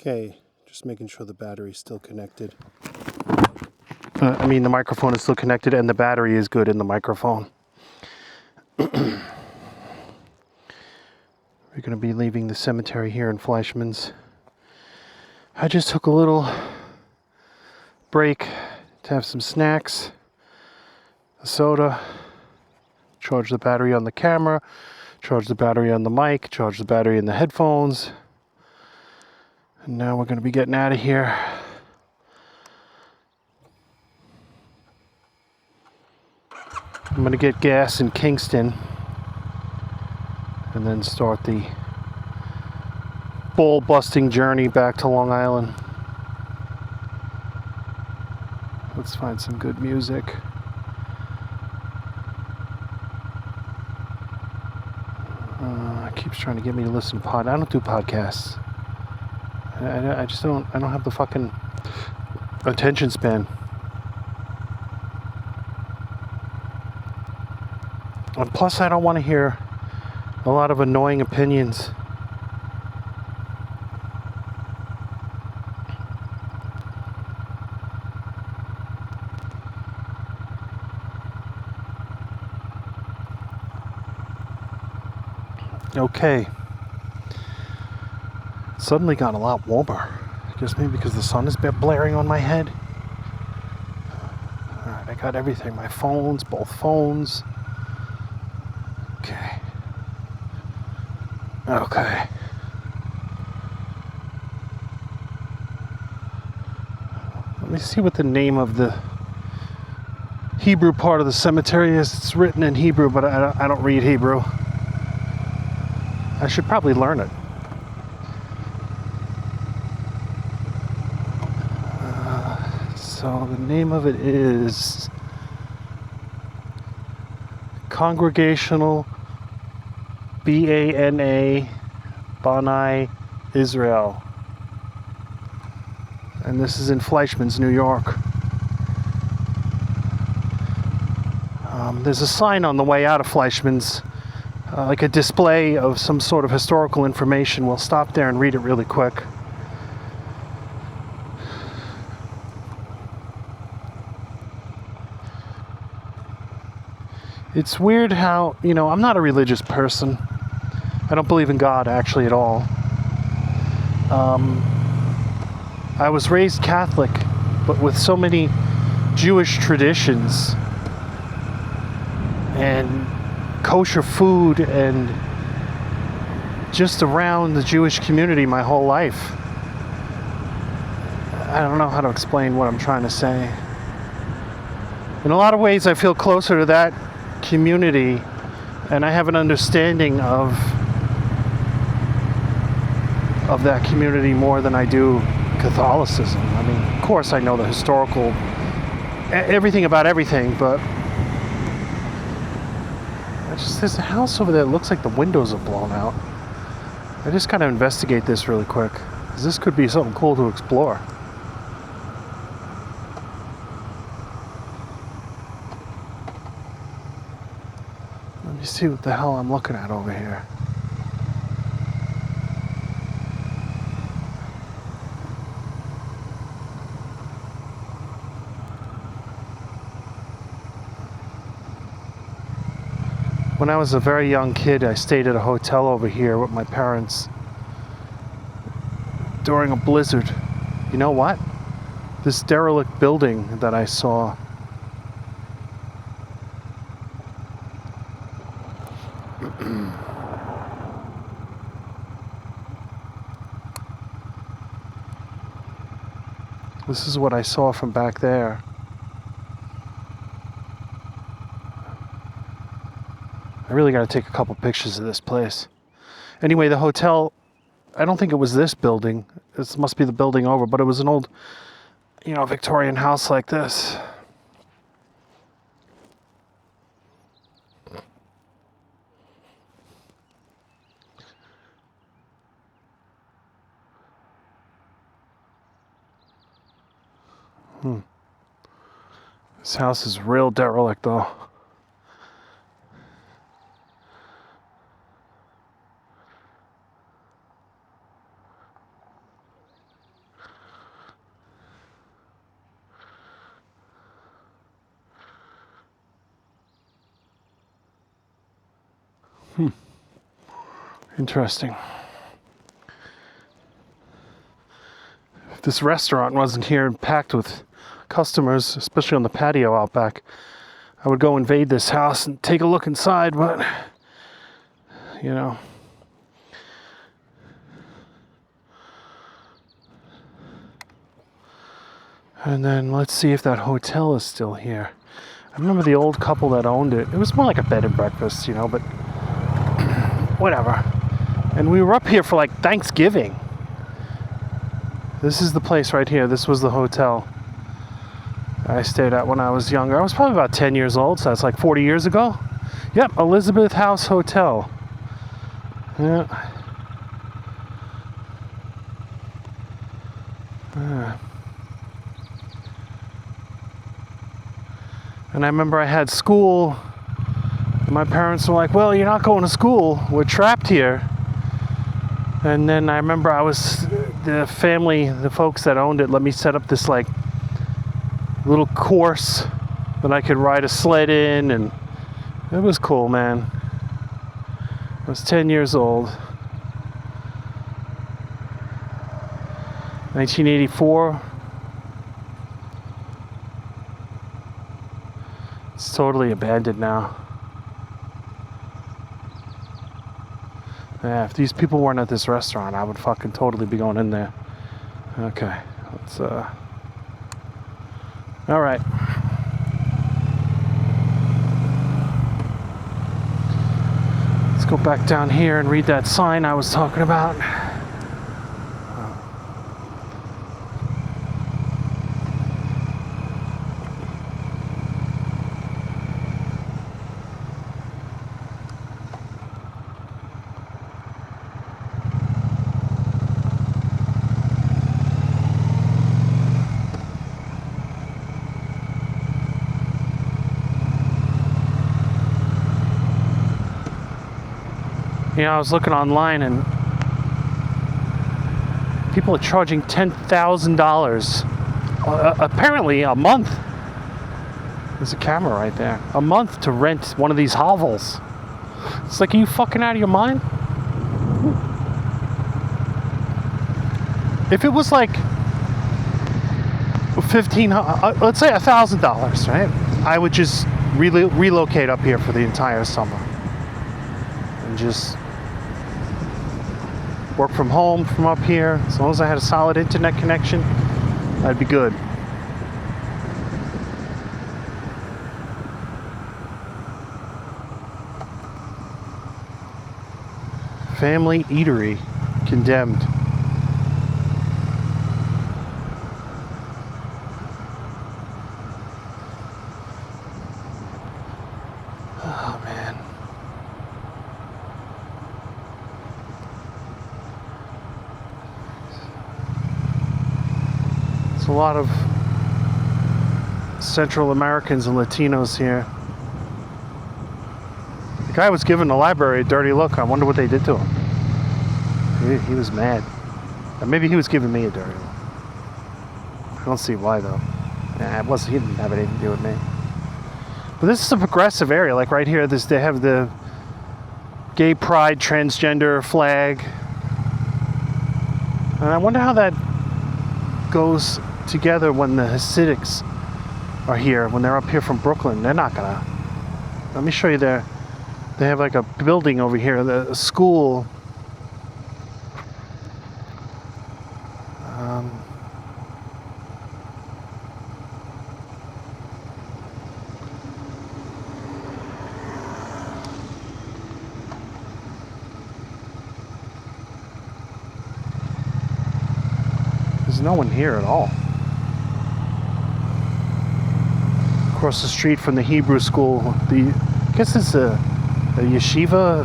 Okay, just making sure the battery's still connected. The microphone is still connected and the battery is good in the microphone. We're going to be leaving the cemetery here in Fleischmanns. I just took a little break to have some snacks, a soda, charge the battery on the camera, charge the battery on the mic, charge the battery in the headphones. And now we're going to be getting out of here. I'm going to get gas in Kingston and then start the ball-busting journey back to Long Island. Let's find some good music. Keeps trying to get me to listen to I don't do podcasts. I just don't. I don't have the fucking attention span. And plus, I don't want to hear a lot of annoying opinions. Okay. Suddenly got a lot warmer. I guess maybe because the sun is blaring on my head. Alright, I got everything. My phones, both phones. Okay. Okay. Let me see what the name of the Hebrew part of the cemetery is. It's written in Hebrew, but I don't read Hebrew. I should probably learn it. So the name of it is Congregational Bana Bani Israel. And this is in Fleischmanns, New York. There's a sign on the way out of Fleischmanns, like a display of some sort of historical information. We'll stop there and read it really quick. It's weird how, I'm not a religious person. I don't believe in God, actually, at all. I was raised Catholic, but with so many Jewish traditions and kosher food and just around the Jewish community my whole life. I don't know how to explain what I'm trying to say. In a lot of ways, I feel closer to that community, and I have an understanding of that community more than I do Catholicism. Of course I know the historical, everything about everything, but there's a house over there that looks like the windows are blown out. I just gotta investigate this really quick, because this could be something cool to explore. Let me see what the hell I'm looking at over here. When I was a very young kid, I stayed at a hotel over here with my parents during a blizzard. You know what? This derelict building that I saw, this is what I saw from back there. I really got to take a couple pictures of this place. Anyway, the hotel, I don't think it was this building. This must be the building over, but it was an old, Victorian house like this. This house is real derelict, though. Interesting. If this restaurant wasn't here and packed with customers, especially on the patio out back, I would go invade this house and take a look inside, but, you know. And then let's see if that hotel is still here. I remember the old couple that owned it. It was more like a bed and breakfast, you know, but whatever. And we were up here for like Thanksgiving. This is the place right here. This was the hotel I stayed at when I was younger. I was probably about 10 years old, so that's like 40 years ago. Yep, Elizabeth House Hotel. Yeah. And I remember I had school. My parents were like, well, you're not going to school. We're trapped here. And then I remember the family, the folks that owned it, let me set up this like little course that I could ride a sled in. And it was cool, man. I was 10 years old. 1984. It's totally abandoned now. Yeah, if these people weren't at this restaurant, I would fucking totally be going in there. Okay, let's, alright. Let's go back down here and read that sign I was talking about. You know, I was looking online and people are charging $10,000 apparently a month. There's a camera right there. A month to rent one of these hovels. It's like, are you fucking out of your mind? If it was like let's say $1,000, right? I would just relocate up here for the entire summer and just work from home from up here. As long as I had a solid internet connection, I'd be good. Family eatery condemned. Oh man. There's a lot of Central Americans and Latinos here. The guy was giving the library a dirty look. I wonder what they did to him. He was mad. Or maybe he was giving me a dirty look. I don't see why though. Nah, he didn't have anything to do with me. But this is a progressive area. Like right here, they have the gay pride transgender flag. And I wonder how that goes together when the Hasidics are here, when they're up here from Brooklyn. They're not gonna. Let me show you there. They have like a building over here, a school. There's no one here at all. Across the street from the Hebrew school, I guess it's a yeshiva,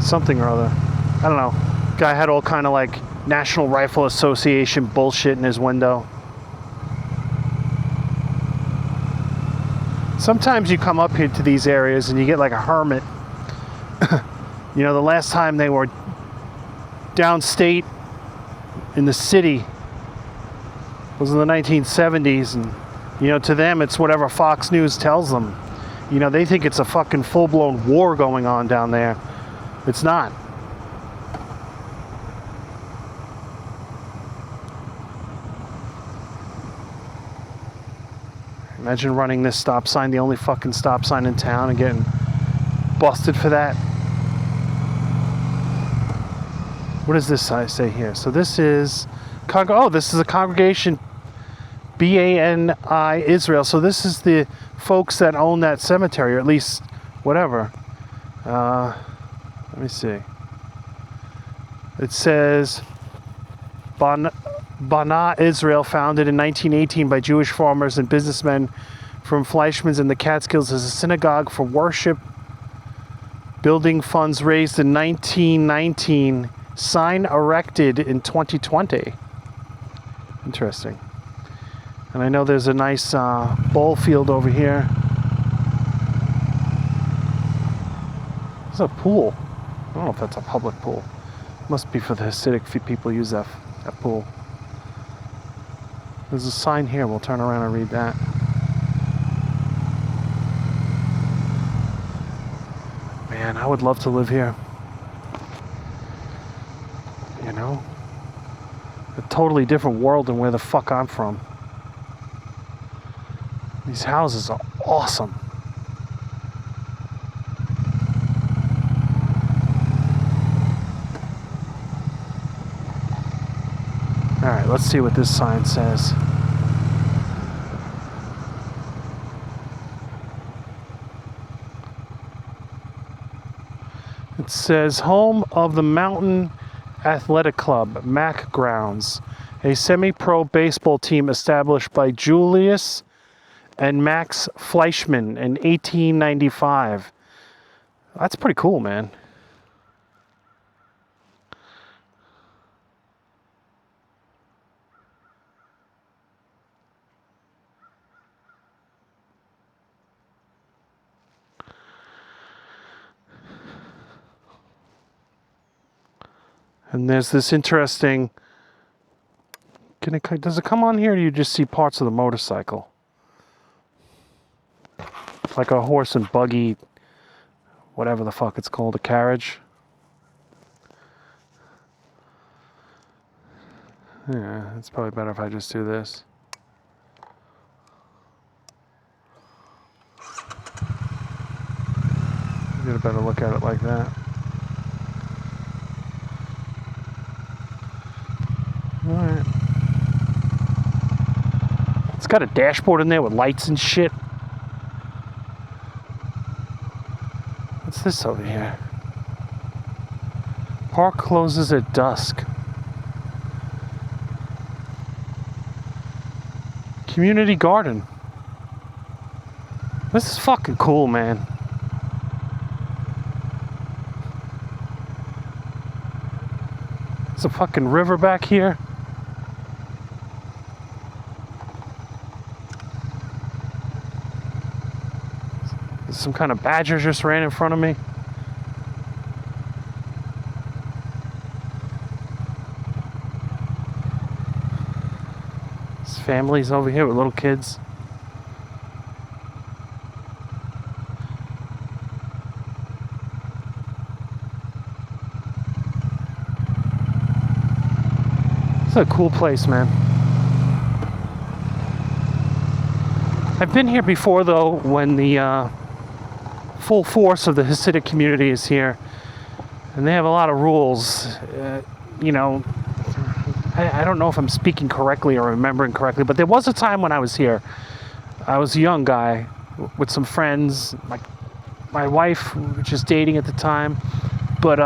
something or other. I don't know. Guy had all kind of like National Rifle Association bullshit in his window. Sometimes you come up here to these areas and you get like a hermit. You know, the last time they were downstate in the city was in the 1970s, and you know, to them it's whatever Fox News tells them. You know, they think it's a fucking full-blown war going on down there. It's not. Imagine running this stop sign, the only fucking stop sign in town, and getting busted for that. What does this sign say here? So this is, this is a congregation, BANI Israel. So this is the folks that own that cemetery, or at least whatever. Let me see. It says Bana Israel, founded in 1918 by Jewish farmers and businessmen from Fleischmanns in the Catskills, is a synagogue for worship. Building funds raised in 1919. Sign erected in 2020. Interesting. And I know there's a nice ball field over here. There's a pool. I don't know if that's a public pool. Must be for the Hasidic people use that pool. There's a sign here. We'll turn around and read that. Man, I would love to live here. You know? A totally different world than where the fuck I'm from. These houses are awesome. Alright, let's see what this sign says. It says, home of the Mountain Athletic Club, MAC Grounds, a semi-pro baseball team established by Julius and Max Fleischmann in 1895. That's pretty cool, man. And there's this interesting... does it come on here, or do you just see parts of the motorcycle? Like a horse and buggy, whatever the fuck it's called, a carriage. Yeah, it's probably better if I just do this. Get a better look at it like that. Alright. It's got a dashboard in there with lights and shit. What's this over here? Park closes at dusk. Community garden. This is fucking cool, man. There's a fucking river back here. Some kind of badger just ran in front of me. There's families over here with little kids. It's a cool place, man. I've been here before, though, when the full force of the Hasidic community is here, and they have a lot of rules. You know, I don't know if I'm speaking correctly or remembering correctly, but there was a time when I was here. I was a young guy with some friends. My wife was just dating at the time, but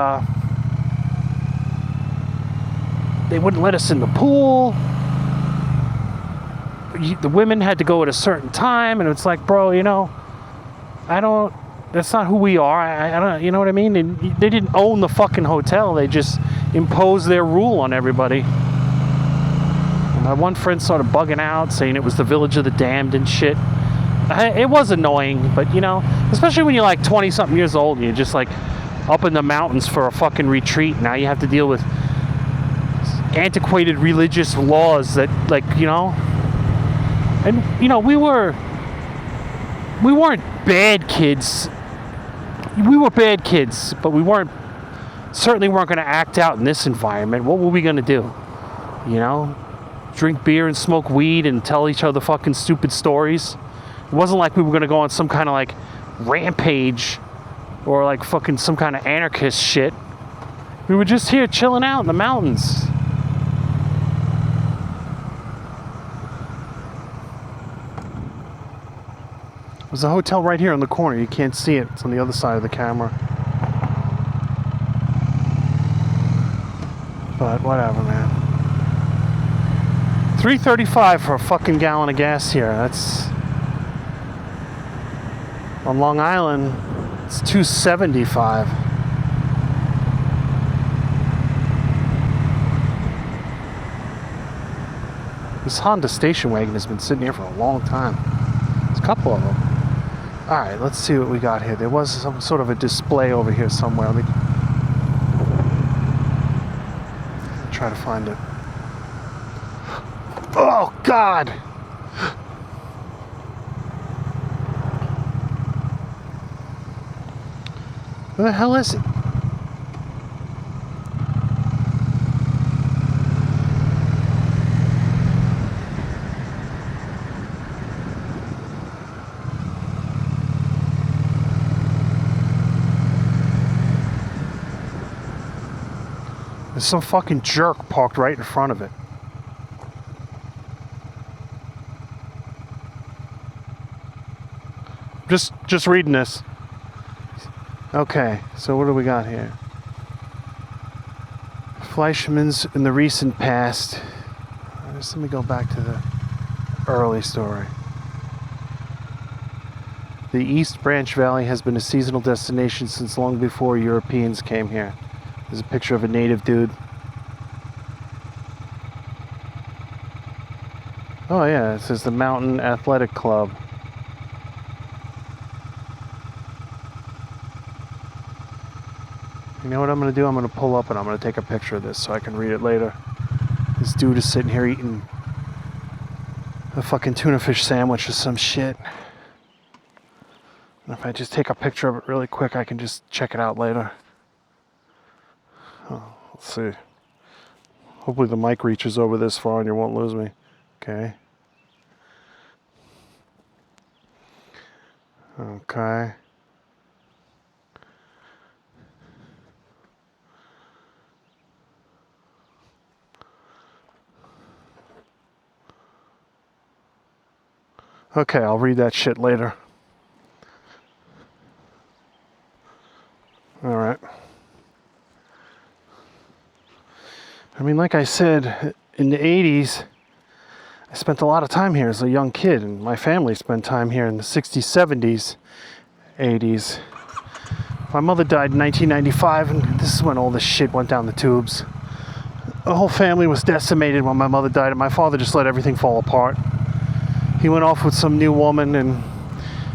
they wouldn't let us in the pool. The women had to go at a certain time, and it's like, bro, you know, that's not who we are. I don't, you know what I mean? And they didn't own the fucking hotel. They just imposed their rule on everybody. And my one friend started bugging out, saying it was the village of the damned and shit. It was annoying, but you know, especially when you're like 20-something years old and you're just like up in the mountains for a fucking retreat. Now you have to deal with antiquated religious laws that, like, you know. And you know, we weren't bad kids. We were bad kids, but we certainly weren't going to act out in this environment. What were we going to do? You know? Drink beer and smoke weed and tell each other fucking stupid stories. It wasn't like we were gonna go on some kind of like rampage or like fucking some kind of anarchist shit. We were just here chilling out in the mountains. There's a hotel right here in the corner. You can't see it. It's on the other side of the camera. But whatever, man. $3.35 for a fucking gallon of gas here. That's on Long Island. It's $2.75. This Honda station wagon has been sitting here for a long time. There's a couple of them. All right, let's see what we got here. There was some sort of a display over here somewhere. Let me try to find it. Oh, God! Where the hell is it? There's some fucking jerk parked right in front of it. Just reading this. Okay, so what do we got here? Fleischmanns in the recent past. Just let me go back to the early story. The East Branch Valley has been a seasonal destination since long before Europeans came here. There's a picture of a native dude. Oh yeah, it says the Mountain Athletic Club. You know what I'm going to do? I'm going to pull up and I'm going to take a picture of this so I can read it later. This dude is sitting here eating a fucking tuna fish sandwich or some shit. And if I just take a picture of it really quick, I can just check it out later. Oh, let's see. Hopefully the mic reaches over this far and you won't lose me. Okay. Okay. Okay, I'll read that shit later. Alright. I mean, like I said, in the 80s, I spent a lot of time here as a young kid, and my family spent time here in the 60s, 70s, 80s. My mother died in 1995, and this is when all this shit went down the tubes. The whole family was decimated when my mother died, and my father just let everything fall apart. He went off with some new woman and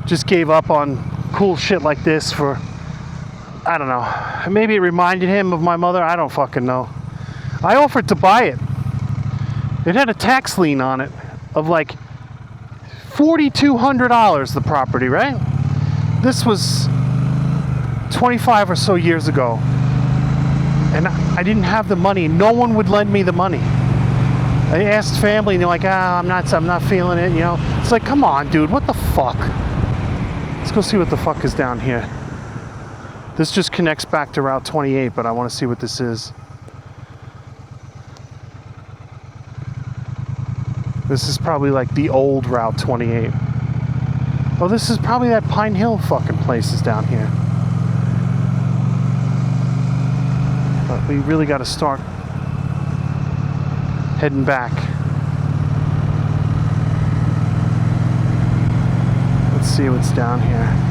just gave up on cool shit like this for, I don't know. Maybe it reminded him of my mother. I don't fucking know. I offered to buy it. It had a tax lien on it of like $4,200, the property, right? This was 25 or so years ago. And I didn't have the money. No one would lend me the money. I asked family, and they're like, I'm not feeling it, you know. It's like, come on, dude, what the fuck? Let's go see what the fuck is down here. This just connects back to Route 28, but I want to see what this is. This is probably like the old Route 28. Oh, this is probably that Pine Hill fucking place is down here. But we really got to start heading back. Let's see what's down here.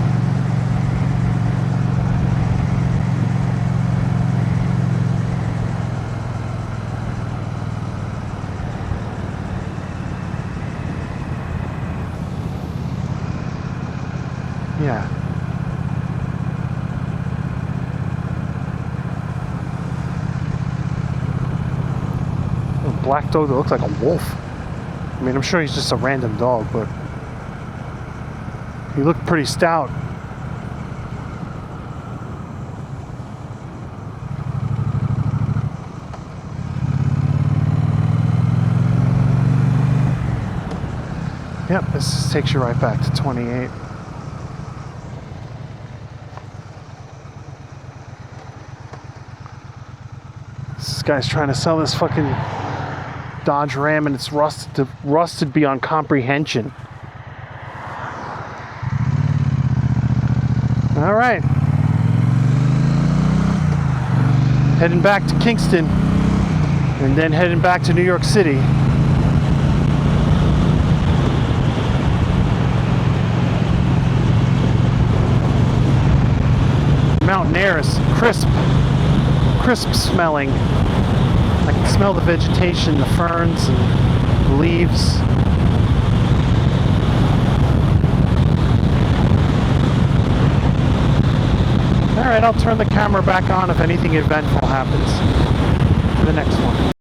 Yeah. Black dog that looks like a wolf. I mean, I'm sure he's just a random dog, but he looked pretty stout. Yep, this takes you right back to 28. This guy's trying to sell this fucking Dodge Ram and it's rusted beyond comprehension. All right. Heading back to Kingston and then heading back to New York City. Mountain air is crisp smelling. I can smell the vegetation, the ferns and the leaves. Alright, I'll turn the camera back on if anything eventful happens. To the next one.